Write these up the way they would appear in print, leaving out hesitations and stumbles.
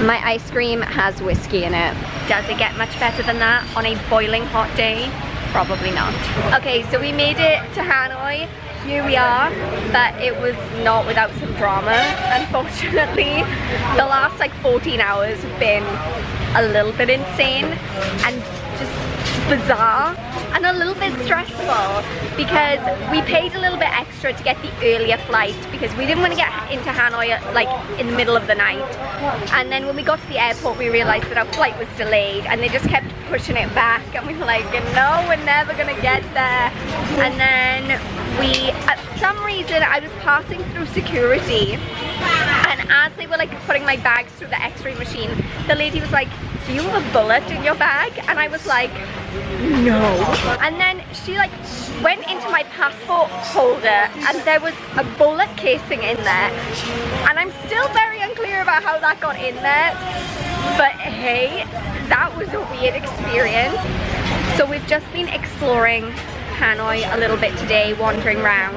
My ice cream has whiskey in it. Does it get much better than that on a boiling hot day? Probably not. Okay, so we made it to Hanoi. Here we are, but it was not without some drama. Unfortunately, the last like 14 hours have been a little bit insane and just bizarre and a little bit stressful because we paid a little bit extra to get the earlier flight because we didn't want to get into Hanoi like in the middle of the night. And then when we got to the airport, we realized that our flight was delayed and they just kept pushing it back, and we were like, no, we're never gonna get there. And then we, at some reason, I was passing through security, and as they were like putting my bags through the x-ray machine, the lady was like, do you have a bullet in your bag? And I was like, no. And then she like went into my passport holder and there was a bullet casing in there, and I'm still very unclear about how that got in there, but hey, that was a weird experience. So we've just been exploring Hanoi a little bit today, wandering around,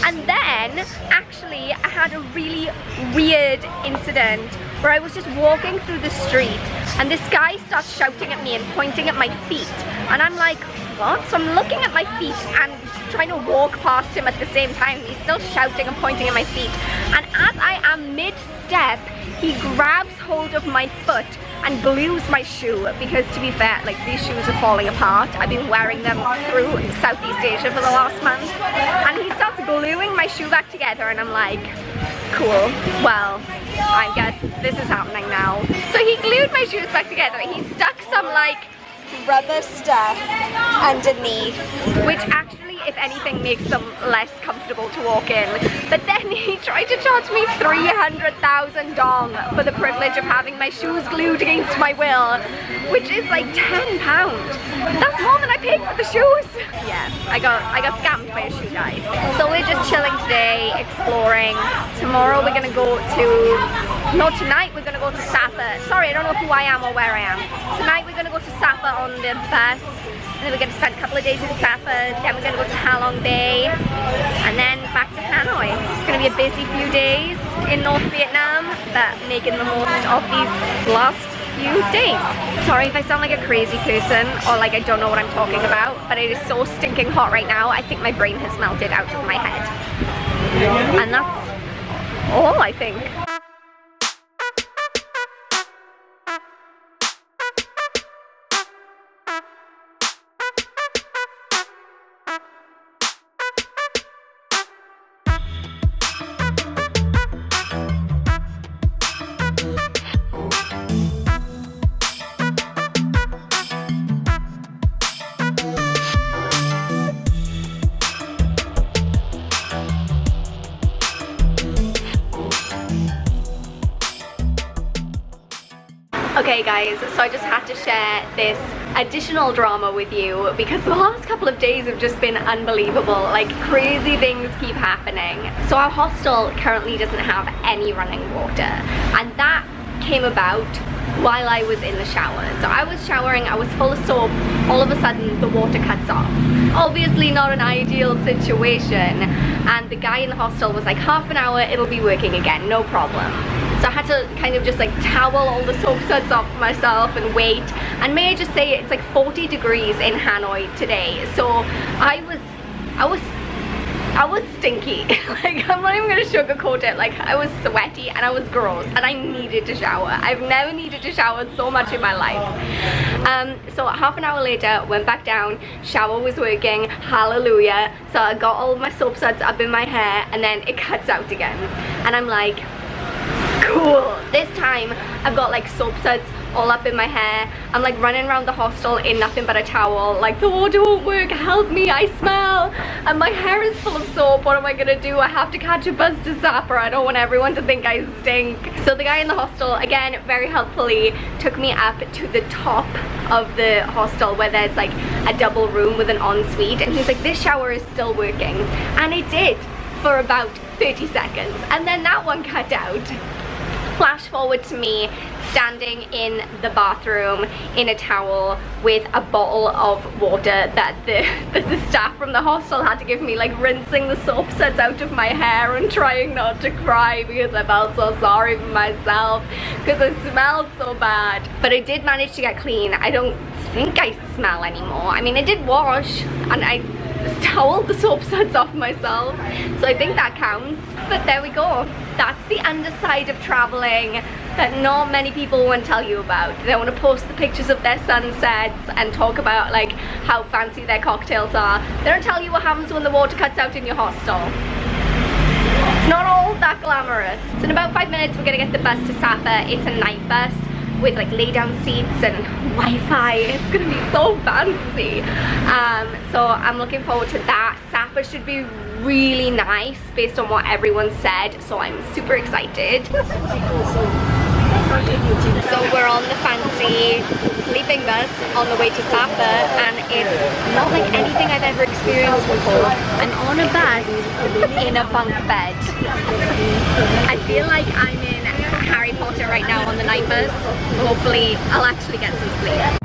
and then actually I had a really weird incident where I was just walking through the street and this guy starts shouting at me and pointing at my feet, and I'm like, what? So I'm looking at my feet and trying to walk past him at the same time. He's still shouting and pointing at my feet, and as I am mid-step, he grabs hold of my foot and glues my shoe, because to be fair, like, these shoes are falling apart. I've been wearing them through Southeast Asia for the last month, and he starts gluing my shoe back together, and I'm like, cool, well, I guess this is happening now. So he glued my shoes back together. He stuck some like rubber stuff underneath, which actually, if anything, makes them less comfortable to walk in. But then he tried to charge me 300,000 dong for the privilege of having my shoes glued against my will, which is like £10. That's more than I paid for the shoes. Yeah, I got scammed by a shoe guy. So we're just chilling today, exploring. Tomorrow we're gonna go to, no, tonight we're gonna go to Sapa. Sorry, I don't know who I am or where I am. Tonight we're gonna go to Sapa on the bus, and then we're going to spend a couple of days in Sapa, then we're going to go to Halong Bay, and then back to Hanoi. It's going to be a busy few days in North Vietnam, but making the most of these last few days. Sorry if I sound like a crazy person, or like I don't know what I'm talking about, but it is so stinking hot right now, I think my brain has melted out of my head. And that's all, I think. Okay guys, so I just had to share this additional drama with you because the last couple of days have just been unbelievable. Like, crazy things keep happening. So our hostel currently doesn't have any running water, and that came about while I was in the shower. So I was showering, I was full of soap, all of a sudden the water cuts off. Obviously not an ideal situation, and the guy in the hostel was like, half an hour, it'll be working again, no problem. So I had to kind of just like towel all the soap suds off myself and wait. And may I just say, it's like 40 degrees in Hanoi today. So I was stinky. Like, I'm not even gonna sugarcoat it. Like, I was sweaty and I was gross and I needed to shower. I've never needed to shower so much in my life. So half an hour later, went back down, shower was working, hallelujah. So I got all of my soap suds up in my hair, and then it cuts out again. And I'm like, cool. This time I've got like soap suds all up in my hair. I'm like running around the hostel in nothing but a towel, like, the water won't work, help me, I smell, and my hair is full of soap. What am I gonna do? I have to catch a bus to Sapa. I don't want everyone to think I stink. So the guy in the hostel, again, very helpfully took me up to the top of the hostel where there's like a double room with an ensuite, and he's like, this shower is still working. And it did for about 30 seconds, and then that one cut out. Flash forward to me standing in the bathroom in a towel with a bottle of water that the staff from the hostel had to give me, like rinsing the soap suds out of my hair and trying not to cry because I felt so sorry for myself because I smelled so bad. But I did manage to get clean. I don't think I smell anymore. I mean, I did wash and I toweled the soap suds off myself, so I think that counts. But there we go. That's the underside of traveling that not many people want to tell you about. They want to post the pictures of their sunsets and talk about like how fancy their cocktails are. They don't tell you what happens when the water cuts out in your hostel. It's not all that glamorous. So in about 5 minutes we're gonna get the bus to Sapa. It's a night bus with like lay down seats and Wi-Fi. It's gonna be so fancy. So I'm looking forward to that. Sapa should be really nice based on what everyone said, so I'm super excited. So we're on the fancy sleeping bus on the way to Sapa, and it's not like anything I've ever experienced before. I'm on a bus in a bunk bed. I feel like I'm in Harry Potter right now on the night bus. Hopefully I'll actually get some sleep.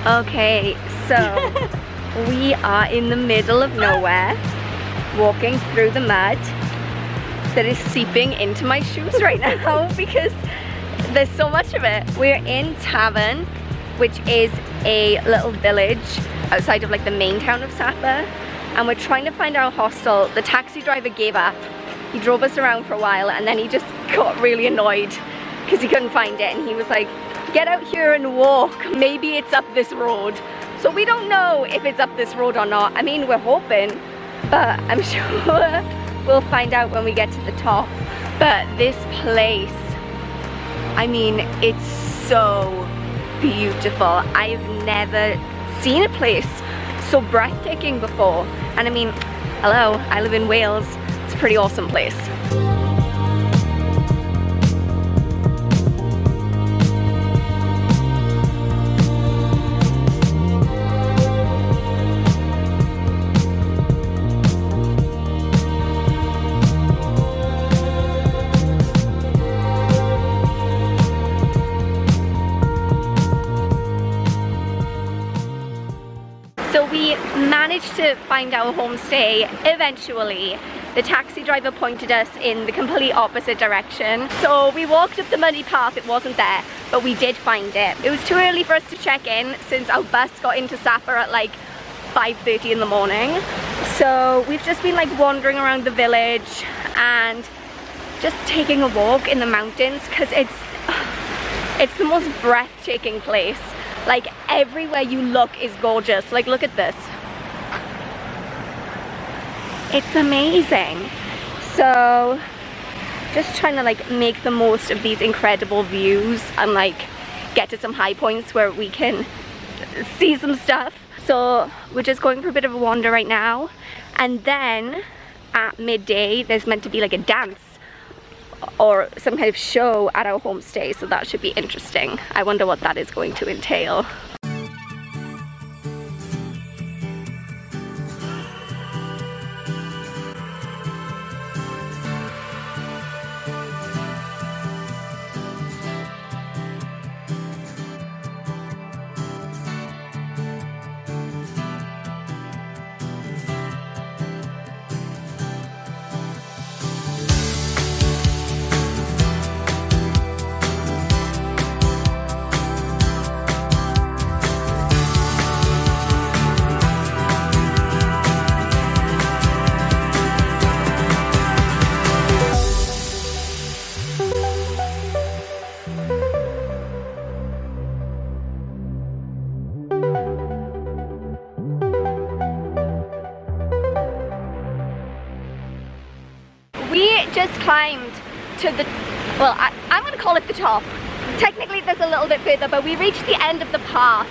Okay, so we are in the middle of nowhere, walking through the mud that is seeping into my shoes right now because there's so much of it. We're in Tavern, which is a little village outside of like the main town of Sapa, and we're trying to find our hostel. The taxi driver gave up. He drove us around for a while and then he just got really annoyed because he couldn't find it, and he was like, get out here and walk, maybe it's up this road. So we don't know if it's up this road or not. I mean, we're hoping, but I'm sure we'll find out when we get to the top. But this place, I mean, it's so beautiful. I've never seen a place so breathtaking before. And I mean, hello, I live in Wales. It's a pretty awesome place. So we managed to find our homestay eventually. The taxi driver pointed us in the complete opposite direction. So we walked up the muddy path, it wasn't there, but we did find it. It was too early for us to check in since our bus got into Sapa at like 5:30 in the morning. So we've just been like wandering around the village and just taking a walk in the mountains because it's the most breathtaking place. Like everywhere you look is gorgeous. Like look at this. It's amazing. So just trying to like make the most of these incredible views and like get to some high points where we can see some stuff. So we're just going for a bit of a wander right now, and then at midday there's meant to be like a dance or some kind of show at our homestay, so that should be interesting. I wonder what that is going to entail. Just climbed to the, well, I'm gonna call it the top. Technically there's a little bit further, but we reached the end of the path.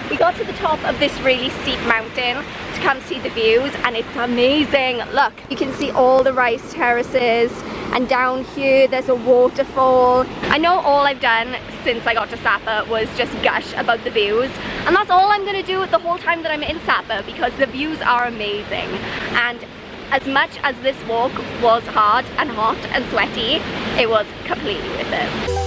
We got to the top of this really steep mountain to come see the views, and it's amazing. Look, you can see all the rice terraces. And down here there's a waterfall. I know all I've done since I got to Sapa was just gush about the views, and that's all I'm gonna do the whole time that I'm in Sapa, because the views are amazing. And as much as this walk was hard and hot and sweaty, it was completely worth it.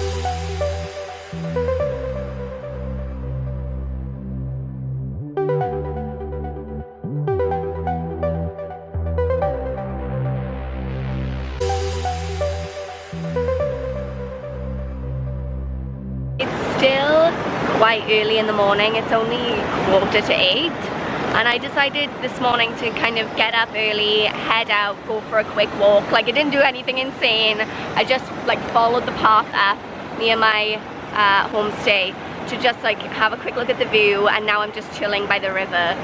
Still quite early in the morning. It's only 7:45, and I decided this morning to kind of get up early, head out, go for a quick walk. Like, I didn't do anything insane. I just like followed the path up near my homestay to just like have a quick look at the view, and now I'm just chilling by the river,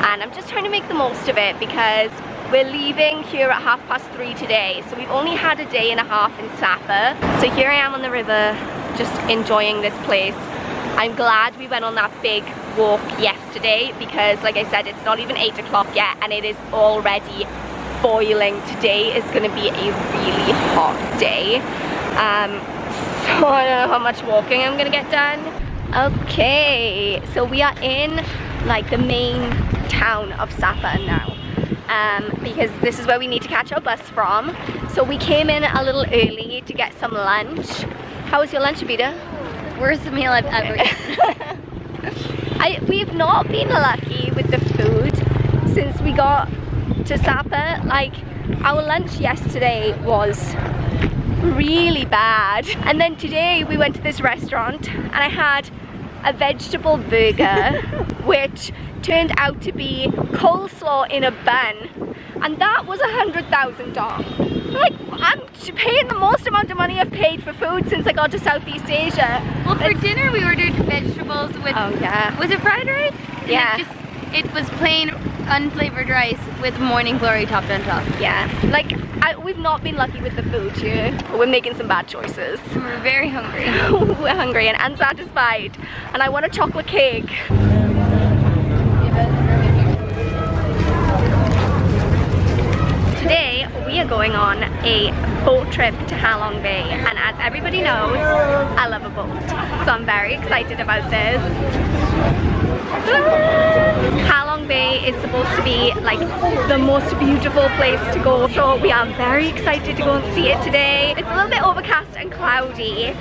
and I'm just trying to make the most of it because we're leaving here at 3:30 today, so we've only had a day and a half in Sapa. So here I am on the river, just enjoying this place. I'm glad we went on that big walk yesterday because, like I said, it's not even 8 o'clock yet and it is already boiling. Today is going to be a really hot day. So I don't know how much walking I'm going to get done. Okay, so we are in like the main town of Sapa now. Because this is where we need to catch our bus from. So we came in a little early to get some lunch. How was your lunch, Abida? Worst meal I've ever eaten. We've not been lucky with the food since we got to Sapa. Like, our lunch yesterday was really bad. And then today we went to this restaurant and I had a vegetable burger which turned out to be coleslaw in a bun, and that was 100,000 dong. Like, I'm paying the most amount of money I've paid for food since I got to Southeast Asia. Well, for dinner we ordered vegetables with, oh yeah, was it fried rice? Yeah. It was plain unflavored rice with morning glory topped on top. Yeah, like we've not been lucky with the food here. We're making some bad choices. We're very hungry. We're hungry and unsatisfied, and I want a chocolate cake. Today we are going on a boat trip to Halong Bay, and as everybody knows, I love a boat, so I'm very excited about this. Halong Bay is supposed to be like the most beautiful place to go, so we are very excited to go and see it today. It's a little bit overcast and cloudy,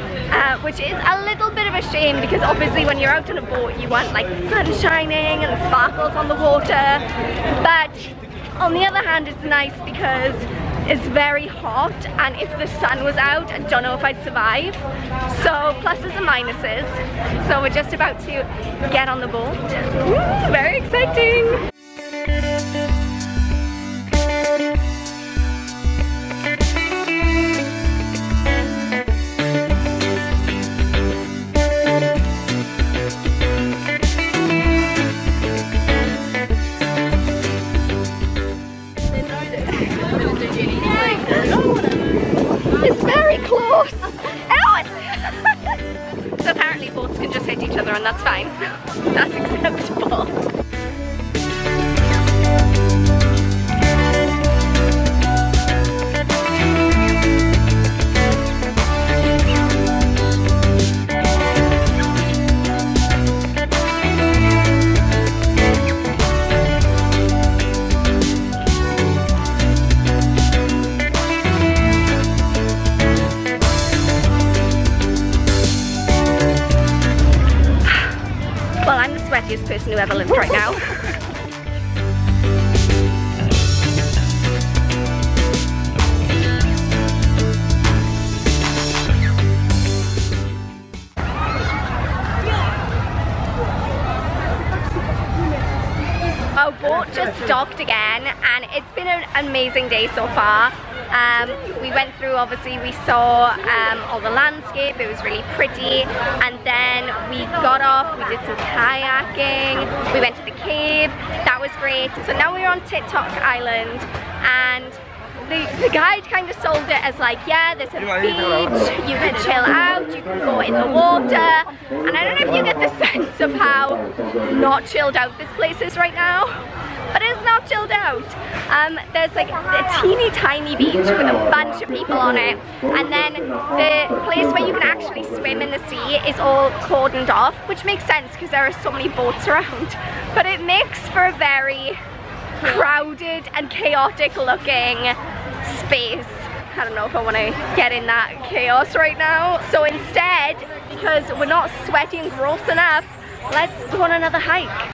which is a little bit of a shame because obviously when you're out on a boat you want like the sun shining and the sparkles on the water, but on the other hand it's nice because it's very hot, and if the sun was out I don't know if I'd survive. So pluses and minuses. So we're just about to get on the boat. Woo, very exciting! It's very close! So apparently boats can just hit each other and that's fine. That's acceptable. Well, I'm the sweatiest person who ever lived right now. Our boat just docked again, and it's been an amazing day so far. We went through, obviously we saw all the landscape, it was really pretty, and then we got off, we did some kayaking, we went to the cave, that was great. So now we're on TikTok Island, and the guide kind of sold it as like, yeah, there's a beach, you can chill out, you can go in the water, and I don't know if you get the sense of how not chilled out this place is right now, but it's not chilled out. There's like a teeny tiny beach with a bunch of people on it, and then the place where you can actually swim in the sea is all cordoned off, which makes sense because there are so many boats around, but it makes for a very crowded and chaotic looking space. I don't know if I want to get in that chaos right now. So instead, because we're not sweaty and gross enough, let's go on another hike.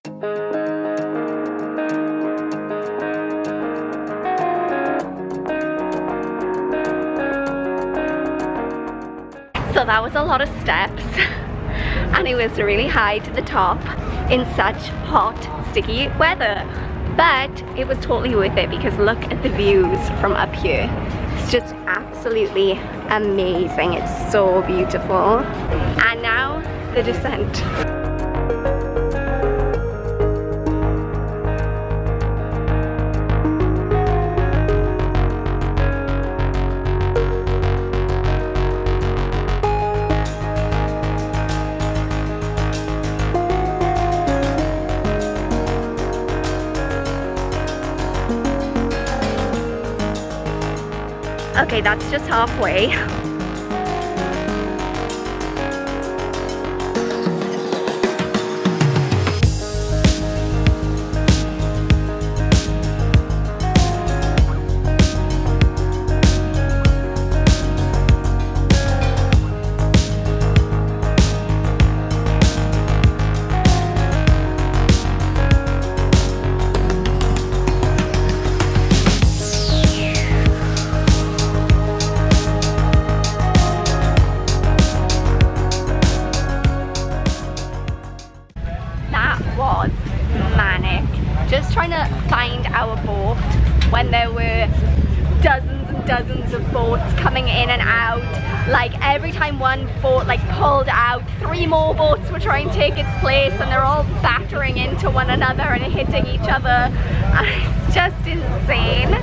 So that was a lot of steps and it was really high to the top in such hot, sticky weather. But it was totally worth it because look at the views from up here. It's just absolutely amazing. It's so beautiful. And now the descent. Okay, that's just halfway. Just trying to find our boat when there were dozens and dozens of boats coming in and out. Like every time one boat like pulled out, 3 more boats were trying to take its place, and they're all battering into one another and hitting each other. It's just insane.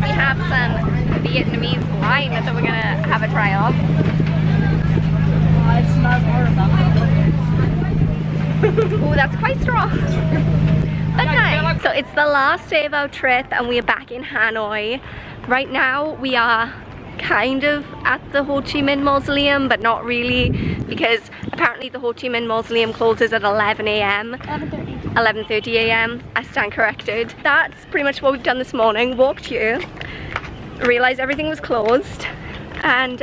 We have some Vietnamese wine that we're gonna have a try of. It smells horrible. Oh, that's quite strong. But nice. So it's the last day of our trip and we are back in Hanoi. Right now we are kind of at the Ho Chi Minh Mausoleum, but not really, because apparently the Ho Chi Minh Mausoleum closes at 11 AM. 11:30 AM, I stand corrected. That's pretty much what we've done this morning. Walked here, realized everything was closed, and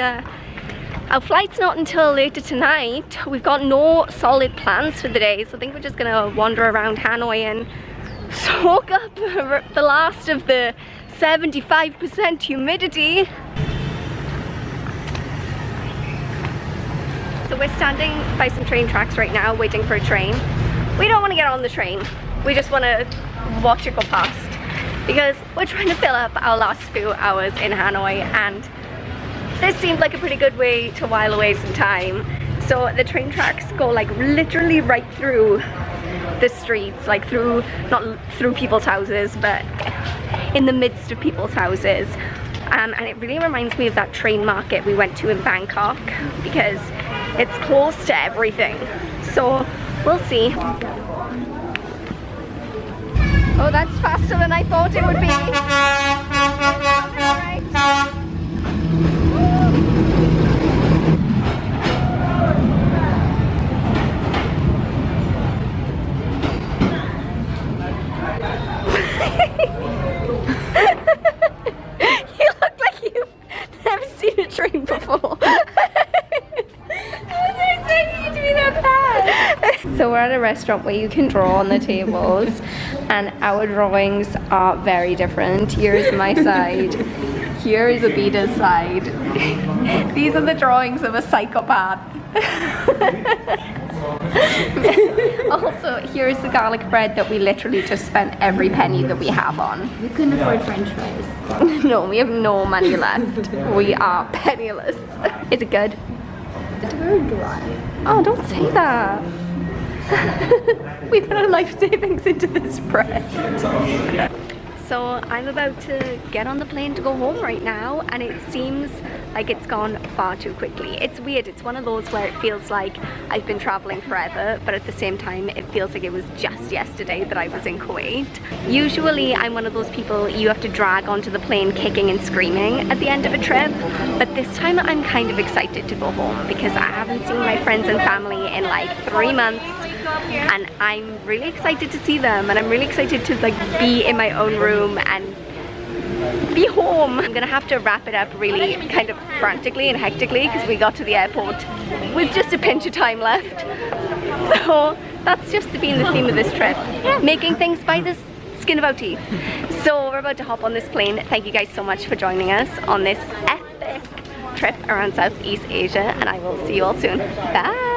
our flight's not until later tonight. We've got no solid plans for the day, so I think we're just gonna wander around Hanoi and soak up the last of the 75% humidity. So we're standing by some train tracks right now, waiting for a train. We don't want to get on the train. We just want to watch it go past, because we're trying to fill up our last few hours in Hanoi, and this seemed like a pretty good way to while away some time. So the train tracks go like literally right through the streets, like through, not through people's houses, but in the midst of people's houses. And it really reminds me of that train market we went to in Bangkok, because it's close to everything. So we'll see. Oh, that's faster than I thought it would be. Right. You look like you've never seen a train before. So we're at a restaurant where you can draw on the tables, and our drawings are very different. Here is my side. Here is Abita's side. These are the drawings of a psychopath. Also, here's the garlic bread that we literally just spent every penny that we have on. We couldn't afford french fries. No, we have no money left. We are penniless. Is it good? It's very dry. Oh, don't say that. We put our life savings into this bread. So I'm about to get on the plane to go home right now, and it seems like it's gone far too quickly. It's weird, it's one of those where it feels like I've been traveling forever, but at the same time it feels like it was just yesterday that I was in Kuwait. Usually I'm one of those people you have to drag onto the plane kicking and screaming at the end of a trip, but this time I'm kind of excited to go home because I haven't seen my friends and family in like 3 months, and I'm really excited to see them, and I'm really excited to like be in my own room and be home. I'm gonna have to wrap it up really kind of frantically and hectically because we got to the airport with just a pinch of time left. So that's just been the theme of this trip. Yeah, making things by the skin of our teeth. So we're about to hop on this plane. Thank you guys so much for joining us on this epic trip around Southeast Asia, and I will see you all soon. Bye!